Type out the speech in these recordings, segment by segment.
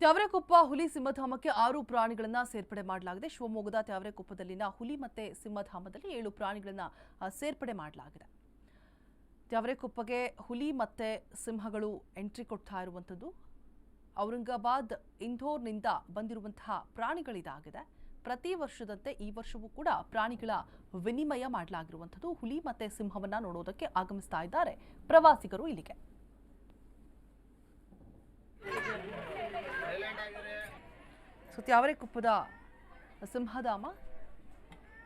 ತ್ಯಾವರೆಕೊಪ್ಪ ಹುಲಿ ಸಿಂಹಧಾಮಕ್ಕೆ 6 ಪ್ರಾಣಿಗಳನ್ನು ಸೇರ್ಪಡೆ ಮಾಡಲಾಗಿದೆ. ಶಿವಮೊಗ್ಗದ ತ್ಯಾವರೆಕೊಪ್ಪದಲ್ಲಿನ ಹುಲಿ ಮತ್ತೆ ಸಿಂಹಧಾಮದಲ್ಲಿ 7 ಪ್ರಾಣಿಗಳನ್ನು ಸೇರ್ಪಡೆ ಮಾಡಲಾಗಿದೆ. ತ್ಯಾವರೆಕೊಪ್ಪಗೆ ಹುಲಿ ಮತ್ತೆ ಸಿಂಹಗಳು ಎಂಟ್ರಿ ಕೊಡ್ತಾ ಇರುವಂತದ್ದು. ಔರಂಗಾಬಾದ್ ಇಂಧೋರ್ನಿಂದ ಬಂದಿರುವಂತಹ ಪ್ರಾಣಿಗಳಿದಾಗಿದೆ. ಪ್ರತಿ ವರ್ಷದಂತೆ ಈ ವರ್ಷವೂ ಕೂಡ ಪ್ರಾಣಿಗಳ ವಿನಿಮಯ ಮಾಡಲಾಗಿರುವಂತದ್ದು. ಹುಲಿ ಮತ್ತೆ ಸಿಂಹವನ್ನ ನೋಡೋದಕ್ಕೆ ಆಗಮಿಸ್ತಾ ಇದ್ದಾರೆ ಪ್ರವಾಸಿಗರು ಇಲ್ಲಿಗೆ. ತ್ಯಾವರೆಕೊಪ್ಪದ ಸಿಂಹಧಾಮ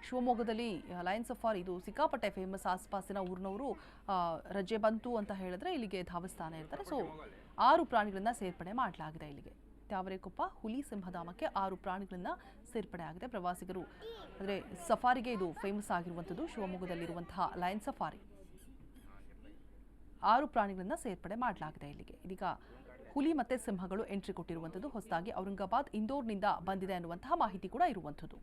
ಶಿವಮೊಗ್ಗದಲ್ಲಿ ಲಯನ್ ಸಫಾರಿ ಇದು ಸಿಕ್ಕಾಪಟ್ಟೆ ಫೇಮಸ್. ಆಸ್ಪಾಸಿನ ಊರಿನವರು ರಜೆ ಬಂತು ಅಂತ ಹೇಳಿದ್ರೆ ಇಲ್ಲಿಗೆ ಧಾವಸ್ಥಾನ ಇರ್ತಾರೆ. ಸೊ 6 ಪ್ರಾಣಿಗಳನ್ನ ಸೇರ್ಪಡೆ ಮಾಡಲಾಗಿದೆ ಇಲ್ಲಿಗೆ. ತ್ಯಾವರೆಕೊಪ್ಪ ಹುಲಿ ಸಿಂಹಧಾಮಕ್ಕೆ 6 ಪ್ರಾಣಿಗಳನ್ನ ಸೇರ್ಪಡೆ ಆಗಿದೆ. ಪ್ರವಾಸಿಗರು ಅಂದರೆ ಸಫಾರಿಗೆ ಇದು ಫೇಮಸ್ ಆಗಿರುವಂಥದ್ದು. ಶಿವಮೊಗ್ಗದಲ್ಲಿರುವಂತಹ ಲಯನ್ ಸಫಾರಿ 6 ಪ್ರಾಣಿಗಳನ್ನ ಸೇರ್ಪಡೆ ಮಾಡಲಾಗಿದೆ ಇಲ್ಲಿಗೆ. ಇದೀಗ ಹುಲಿ ಮತ್ತೆ ಸಿಂಹಗಳು ಎಂಟ್ರಿ ಕೊಟ್ಟಿರುವಂಥದ್ದು. ಹೊಸದಾಗಿ ಔರಂಗಾಬಾದ್ ಇಂದೋರ್ನಿಂದ ಬಂದಿದೆ ಅನ್ನುವಂತಹ ಮಾಹಿತಿ ಕೂಡ ಇರುವಂಥದ್ದು.